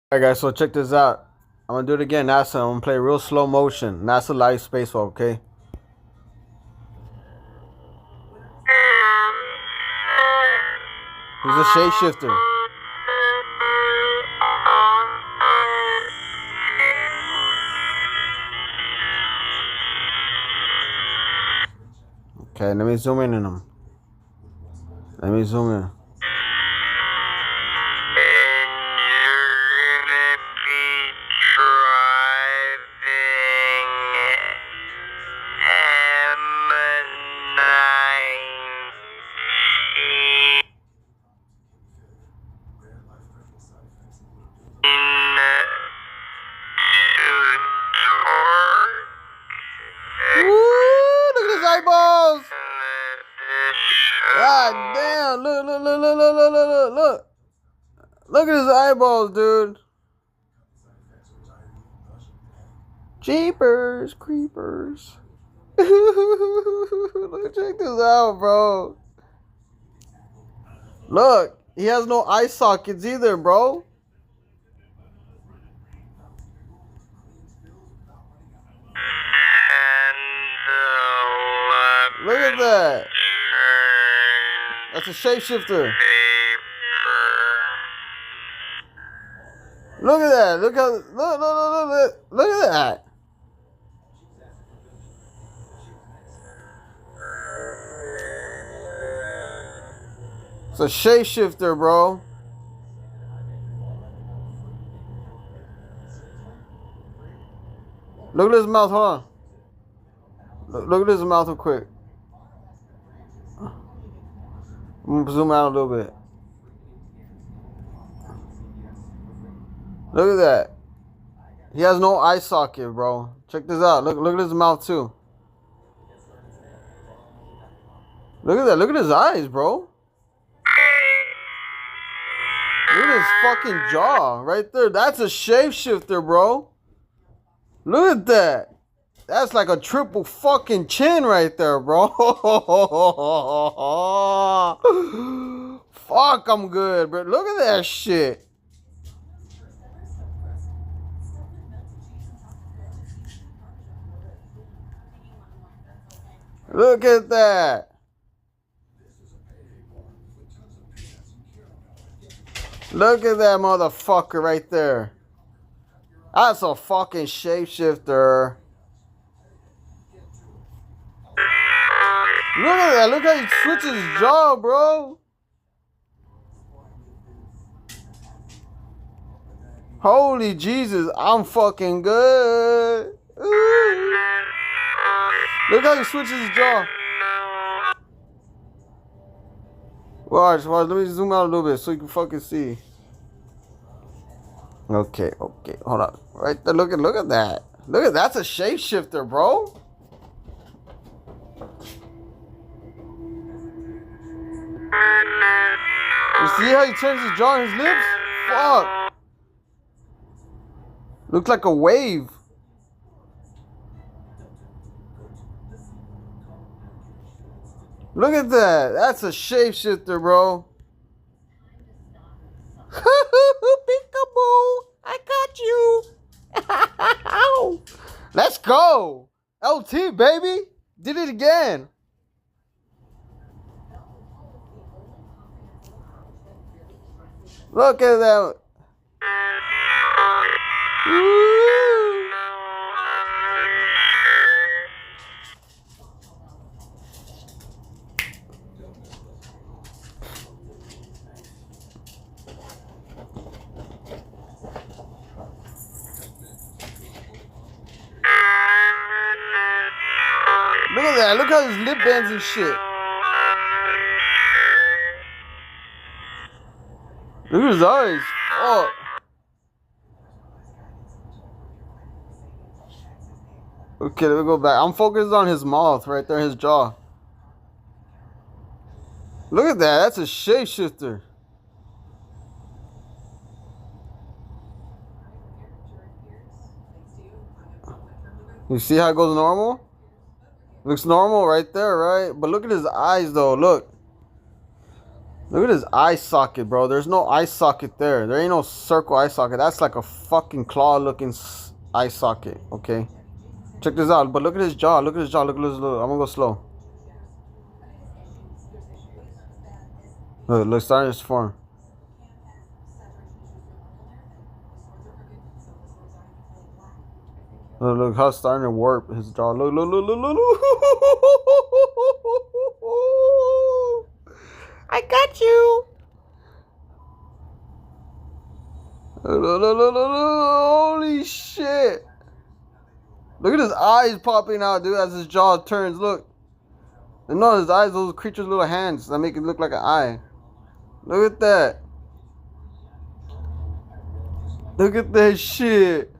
Alright guys, so check this out. I'm gonna do it again, NASA. I'm gonna play real slow motion. NASA live spacewalk, okay? He's a shapeshifter. Okay, let me zoom in on him. Let me zoom in. Look at his eyeballs! God damn! Look! Look at his eyeballs, dude. Jeepers creepers. Look, check this out, bro. Look, he has no eye sockets either, bro. Look at that. That's a shapeshifter. Look at that. Look how look at that. It's a shapeshifter, bro. Look at his mouth, hold on. Look at his mouth real quick. I'm gonna zoom out a little bit. Look at that. He has no eye socket, bro. Check this out. Look at his mouth too. Look at that. Look at his eyes, bro. Look at his fucking jaw right there. That's a shapeshifter, bro. Look at that. That's like a triple fucking chin right there, bro. Fuck, I'm good, bro. Look at that shit. Look at that. Look at that motherfucker right there. That's a fucking shapeshifter. Look at that. Look how he switches his jaw, bro. Holy Jesus, I'm fucking good. Ooh. Look how he switches his jaw. Watch. Let me zoom out a little bit so you can fucking see. Okay, hold on. Right there, look at that. That's a shapeshifter, bro. You see how he turns his jaw and his lips? Fuck. Looks like a wave. Look at that. That's a shapeshifter, bro. Peekaboo. I got you. Let's go. LT, baby. Did it again. Look at that. Look at that. Look how his lip bends and shit. Look at his eyes. Oh. Okay, let me go back. I'm focused on his mouth right there, his jaw. Look at that. That's a shapeshifter. You see how it goes normal? Looks normal right there, right? But look at his eyes, though. Look. Look at his eye socket, bro. There's no eye socket there. There ain't no circle eye socket. That's like a fucking claw-looking eye socket. Okay, check this out. But look at his jaw. Look at his jaw. Look at his little. I'm gonna go slow. Look, starting to form. Look how it's starting to warp his jaw. Look. I got you. Look. Holy shit. Look at his eyes popping out, dude, as his jaw turns. Look. And no, his eyes, those creatures' little hands that make it look like an eye. Look at that. Look at that shit.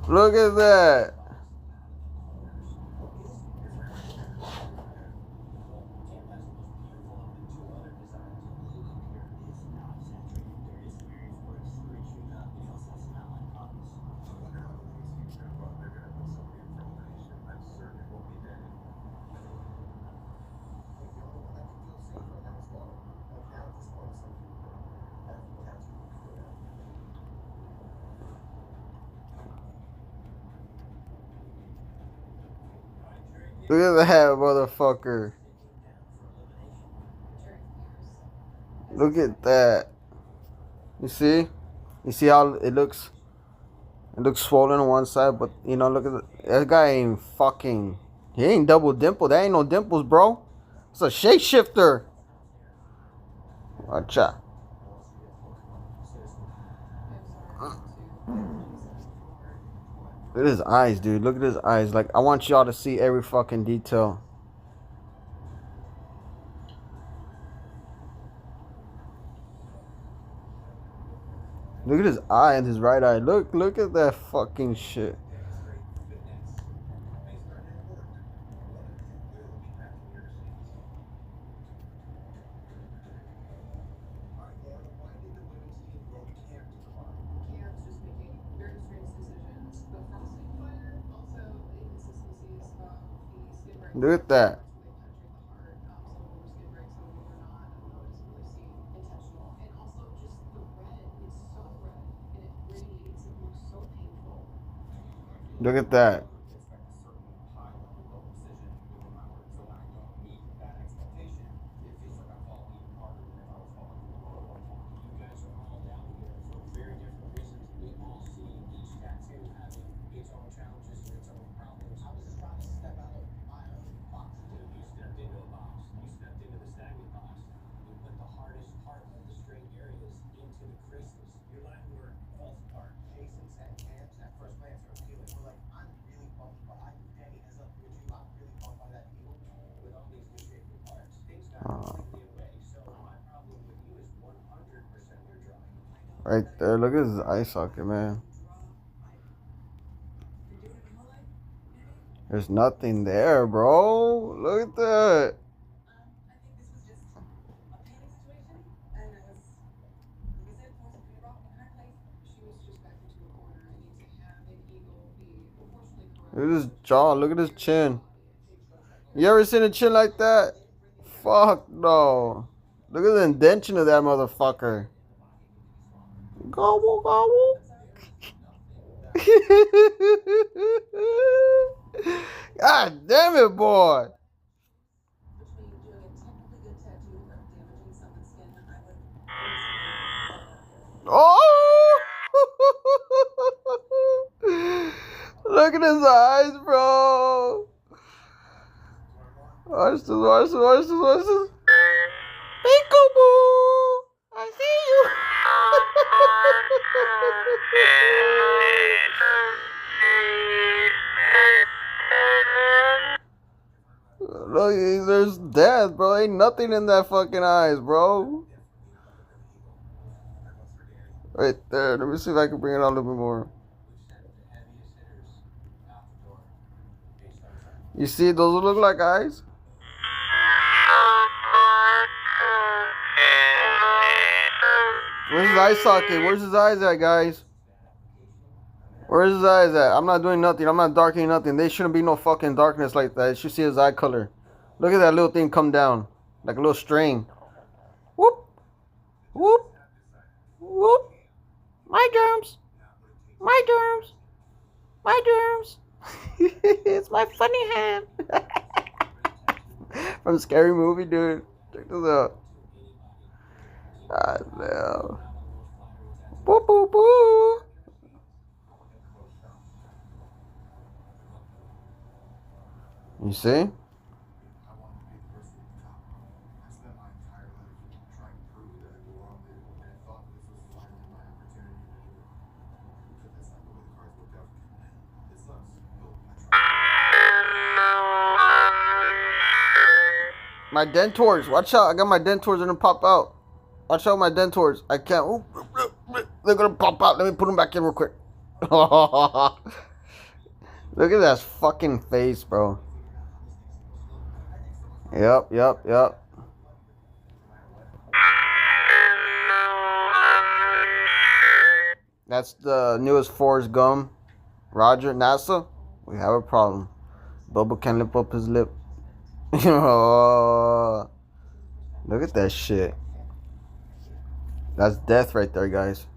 Look at that. Look at that motherfucker. Look at that. You see? You see how it looks? It looks swollen on one side, but you know, look at that guy ain't fucking. He ain't double dimple. That ain't no dimples, bro. It's a shapeshifter. Watch out. Look at his eyes, dude. Look at his eyes. Like, I want y'all to see every fucking detail. Look at his eye and his right eye. Look at that fucking shit. Look at that. Look at that. Right there, look at his eye socket, man. There's nothing there, bro. Look at that. Look at his jaw. Look at his chin. You ever seen a chin like that? Fuck no. Look at the indentation of that motherfucker. Gobble, gobble. God damn it, boy. Oh! Look at his eyes, bro. Watch this. Peekaboo! I see you. Look, there's death, bro. Ain't nothing in that fucking eyes, bro. Right there. Let me see if I can bring it out a little bit more. You see, those look like eyes. Where's his eye socket? Where's his eyes at, guys? Where's his eyes at? I'm not doing nothing. I'm not darkening nothing. There shouldn't be no fucking darkness like that. You should see his eye color. Look at that little thing come down. Like a little string. Whoop. Whoop. Whoop. My germs. My germs. My germs. It's my funny hand. From Scary Movie, dude. Check this out. God damn. Boo boo boo. You see? My dentors. Watch out. I got my dentors gonna pop out. Watch out, my dentors. I can't. Ooh, they're gonna pop out. Let me put them back in real quick. Look at that fucking face, bro. Yep. That's the newest Forrest Gump. Roger, NASA, we have a problem. Bubba can't lift up his lip. Oh, look at that shit. That's death right there, guys.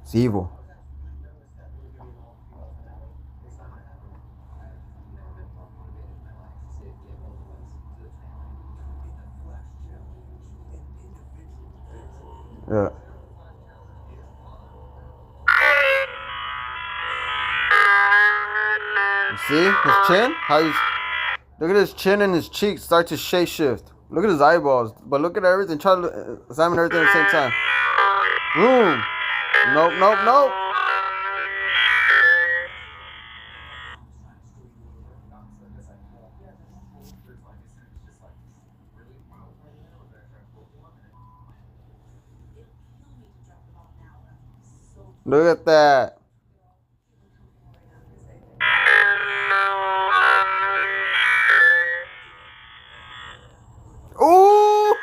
It's evil. Yeah. You see his chin? How he's look at his chin and his cheeks start to shape shift. Look at his eyeballs, but look at everything. Try to examine everything at the same time. Boom. Nope. Look at that. Ooh!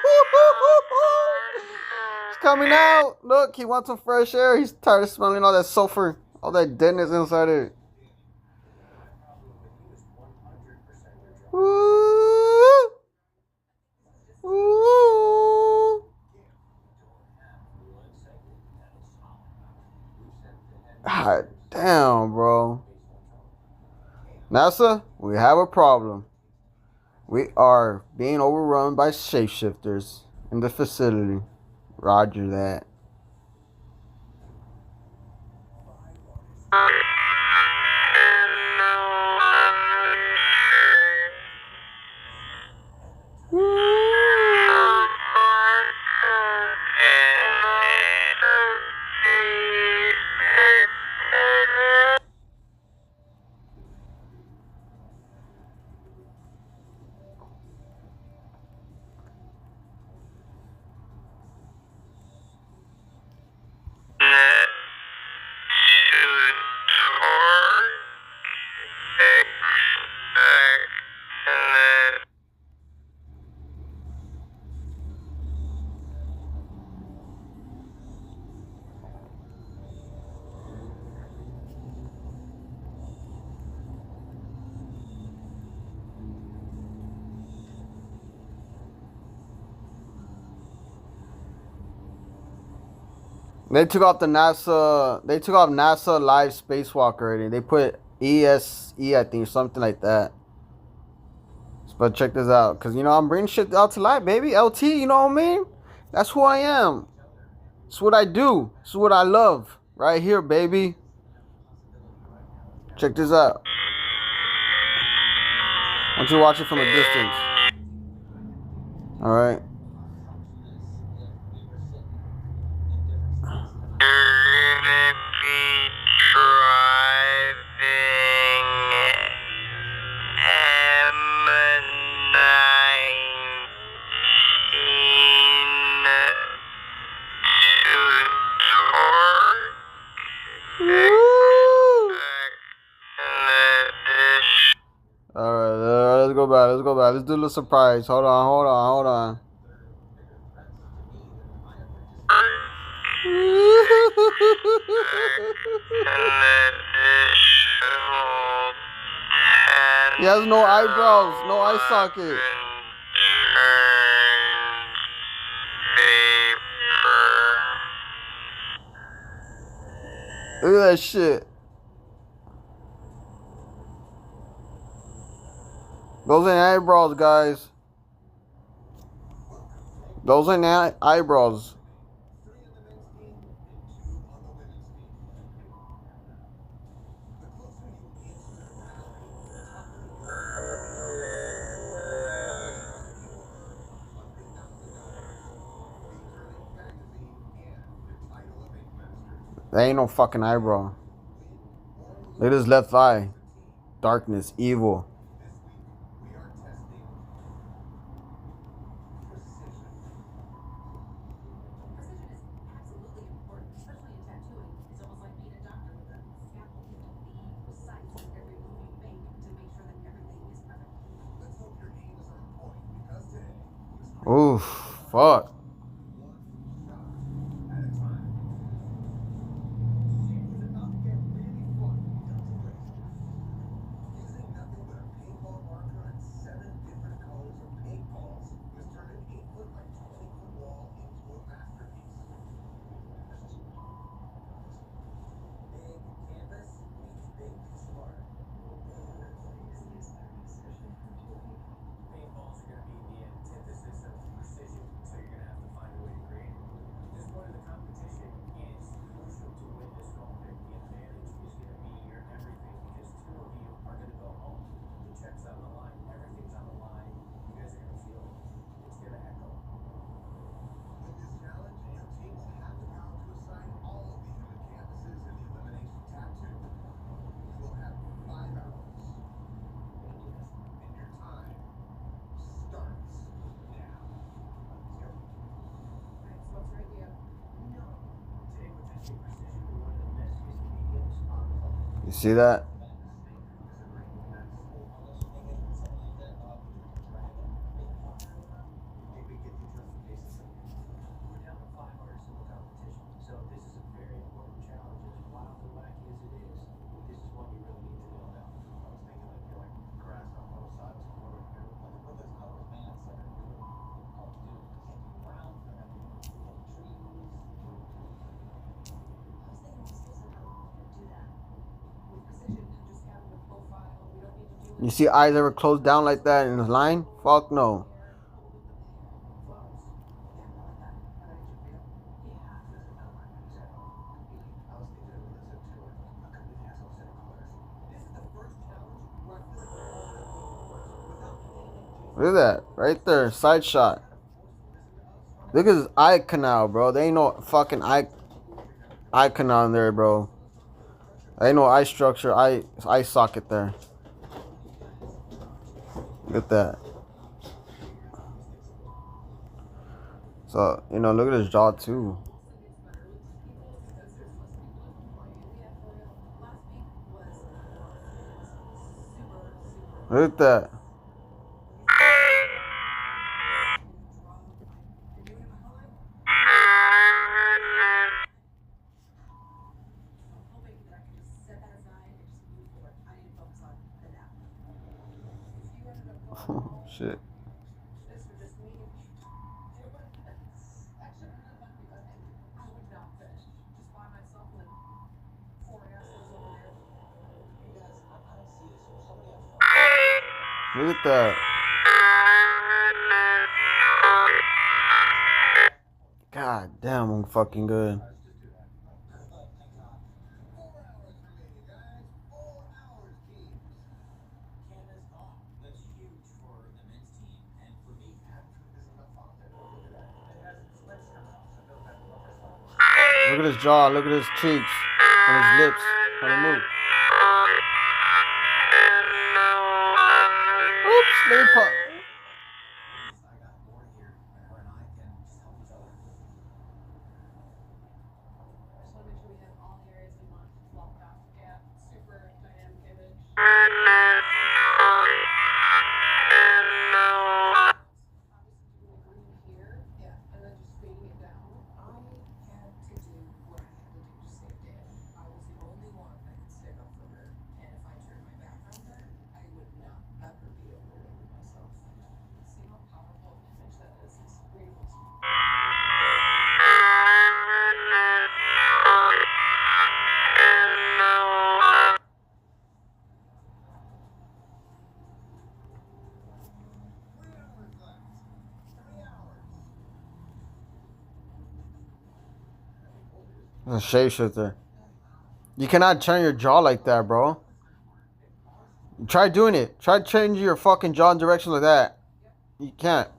It's coming out. Look, he wants some fresh air. He's tired of smelling all that sulfur, all that deadness inside it. Ooh! Ooh! God damn, bro. NASA, we have a problem. We are being overrun by shapeshifters in the facility. Roger that. They took off the NASA. They took off NASA live spacewalk already. They put ESE, I think, something like that. But check this out, cause you know I'm bringing shit out to light, baby. LT, you know what I mean? That's who I am. It's what I do. It's what I love. Right here, baby. Check this out. I want you to watch it from a distance. All right. Alright, let's go back. Let's do a little surprise. Hold on. He has no eyebrows, no eye socket. Look at that shit. Those ain't eyebrows, guys. Those ain't eyebrows. That ain't no fucking eyebrow. Look at his left eye. Darkness, evil. Oof, fuck. You see that? You see eyes ever closed down like that in his line? Fuck no. Look at that. Right there. Side shot. Look at his eye canal, bro. There ain't no fucking eye canal in there, bro. There ain't no eye structure, eye socket there. Look at that. So, look at his jaw too. Look at that. Shit. Look at that. God damn, I'm fucking good. Look at his jaw, look at his cheeks, and his lips. How they move. Oops, let me pop. It's a shapeshifter. You cannot turn your jaw like that, bro. Try doing it. Try changing your fucking jaw in direction like that. You can't.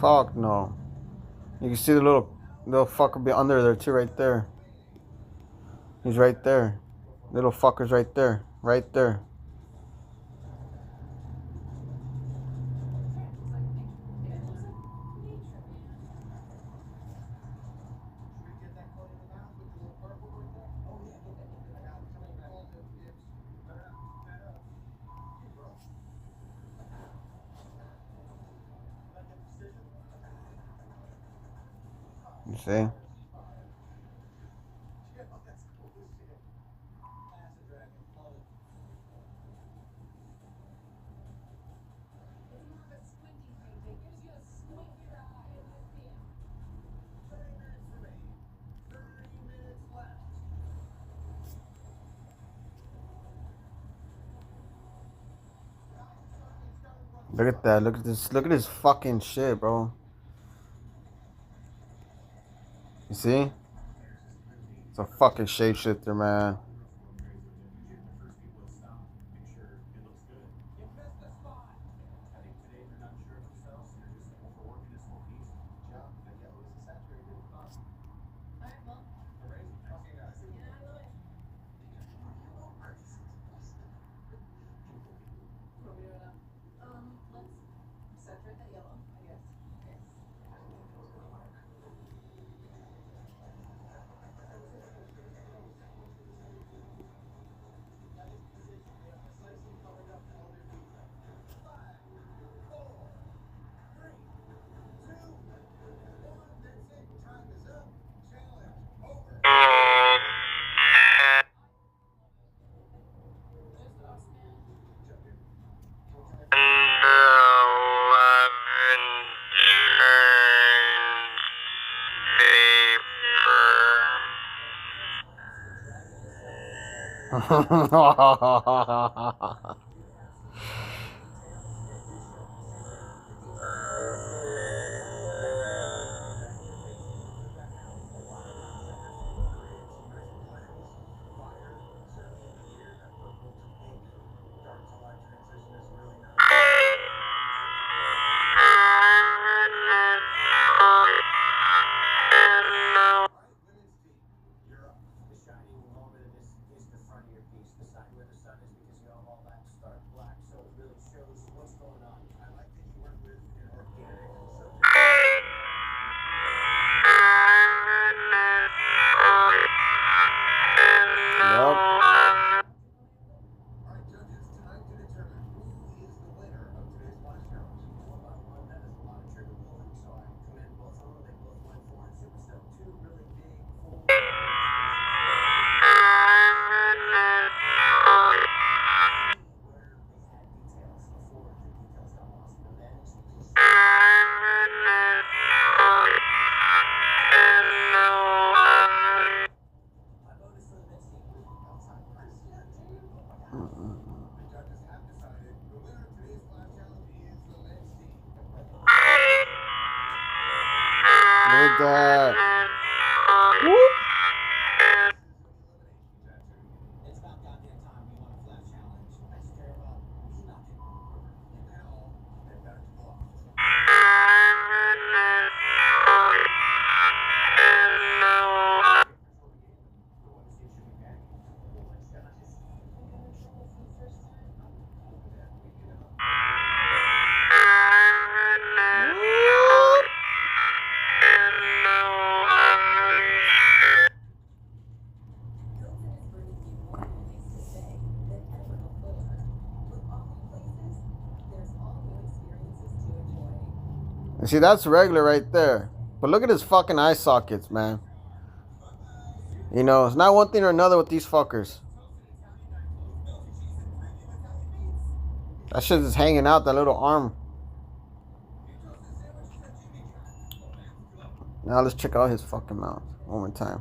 Fuck no. You can see the little fucker be under there too, right there. He's right there. Little fucker's right there. Right there. You see? Look at that. Look at this. Look at this fucking shit, bro. You see? It's a fucking shapeshifter, man. Look at that. Whoop. And see, that's regular right there. But look at his fucking eye sockets, man. You know, it's not one thing or another with these fuckers. That shit is hanging out, that little arm. Now let's check out his fucking mouth one more time.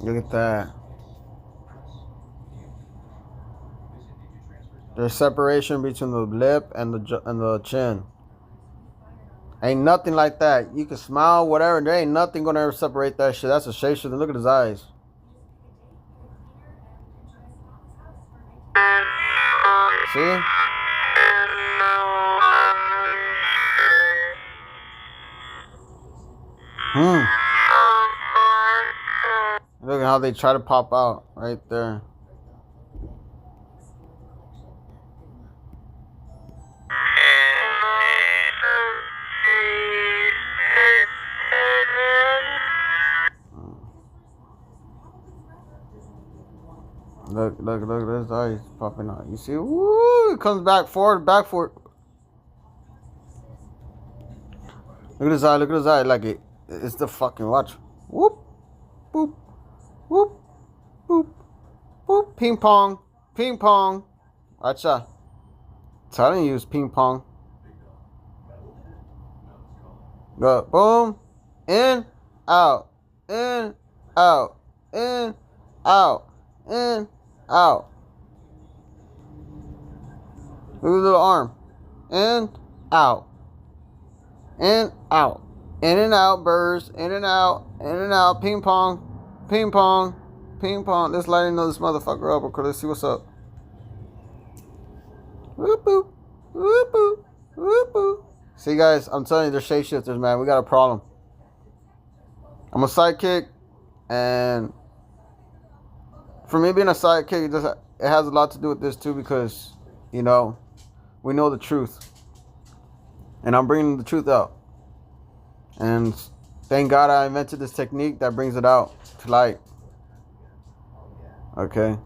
Look at that. There's separation between the lip and the chin. Ain't nothing like that. You can smile, whatever. There ain't nothing gonna ever separate that shit. That's a shapeshifter. Look at his eyes. See? Look at how they try to pop out right there. Look, his eyes popping out. You see? Woo! It comes back forward. Look at his eye, like it's the fucking watch. Whoop, boop, whoop, boop, boop. Ping pong. Watch out. Telling you it's ping pong. Go, boom, in, out, in, out, in, out, in, out. Look at the little arm. In, out. In, out. In and out, birds. In and out. Ping pong. Ping pong. Let's light another this motherfucker up. Okay, let's see what's up. Whoop boop. Whoop boop. Whoop boop. See, guys, I'm telling you, they're shapeshifters, man. We got a problem. I'm a sidekick, and for me being a sidekick, it has a lot to do with this too, because, you know, we know the truth. And I'm bringing the truth out. And thank God I invented this technique that brings it out to light. Okay.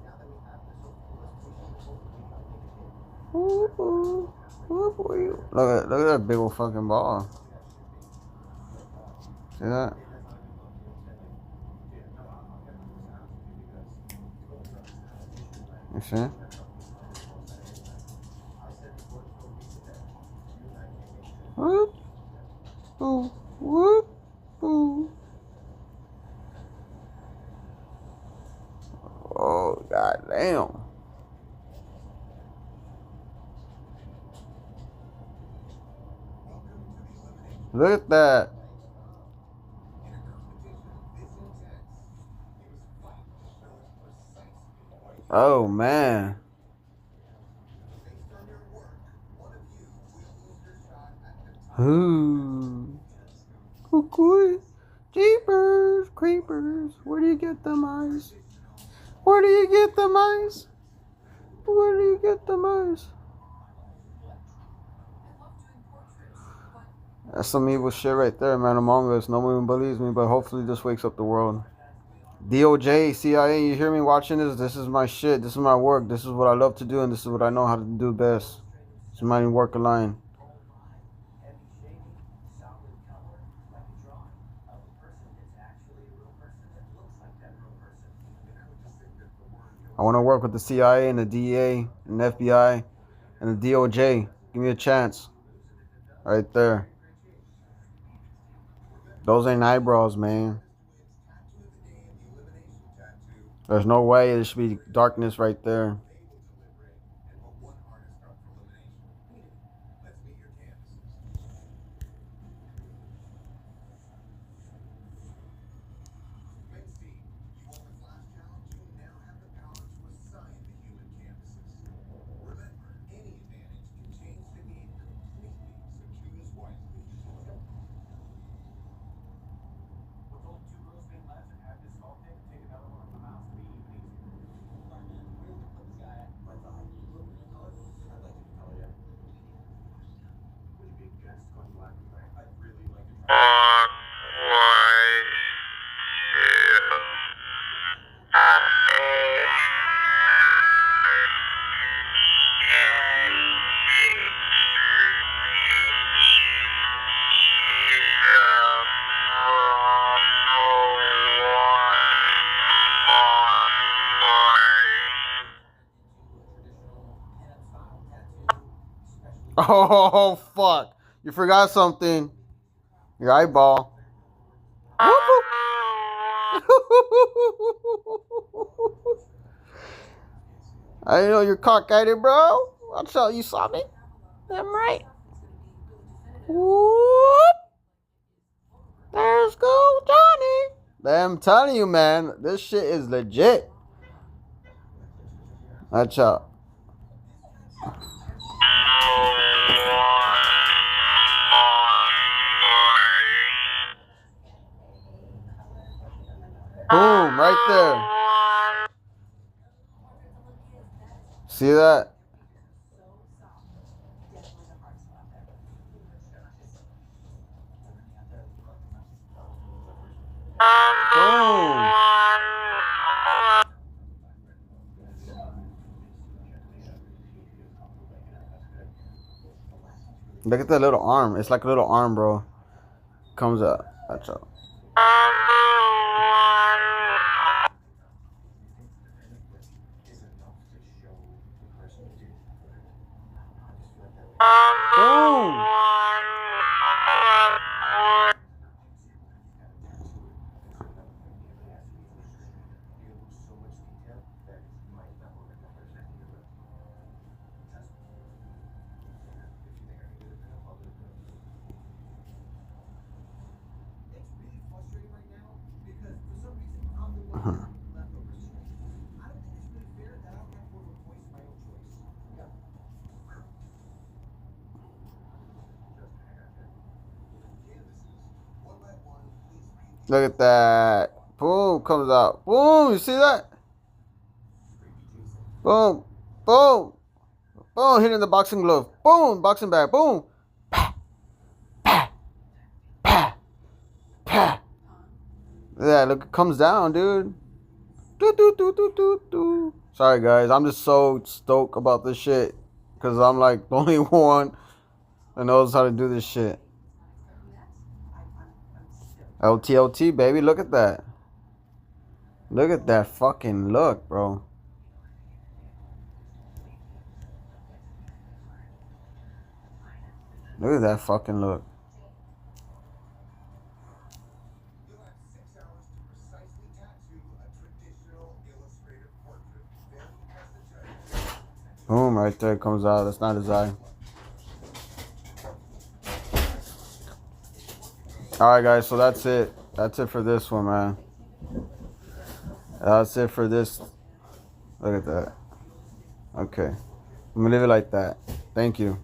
Look at that big old fucking ball. See that? You see? Whoop, boo, whoop, boo. Oh, goddamn. Look at that. Oh, man. Ooh. Cuckoo. Jeepers, creepers. Where do you get them eyes? Where do you get them eyes? Where do you get them eyes? That's some evil shit right there, man. Among Us. No one even believes me, but hopefully this wakes up the world. DOJ, CIA, you hear me watching this? This is my shit. This is my work. This is what I love to do, and this is what I know how to do best. This is my work line. I want to work with the CIA and the DEA and the FBI and the DOJ. Give me a chance. Right there. Those ain't eyebrows, man. There's no way there should be darkness right there. Oh, fuck. You forgot something. Your eyeball. I didn't know you're cockeyed, bro. Watch out, you saw me. Damn right. Whoop. There's go Johnny. I'm telling you, man, this shit is legit. Watch out. Boom, right there. See that? Boom. Look at that little arm. It's like a little arm, bro. Comes up. Watch out. Boom. Look at that. Boom, comes out. Boom, you see that? Boom, boom, boom, hitting the boxing glove. Boom, boxing bag. Boom. Pa, pa, pa, pa. Yeah, look, it comes down, dude. Do, do, do, do, do, do. Sorry, guys. I'm just so stoked about this shit. Because I'm like the only one that knows how to do this shit. LTLT, baby. Look at that. Look at that fucking look, bro. Look at that fucking look. Boom, right there it comes out. That's not his eye. Alright, guys, so that's it. That's it for this one, man. That's it for this. Look at that. Okay. I'm gonna leave it like that. Thank you.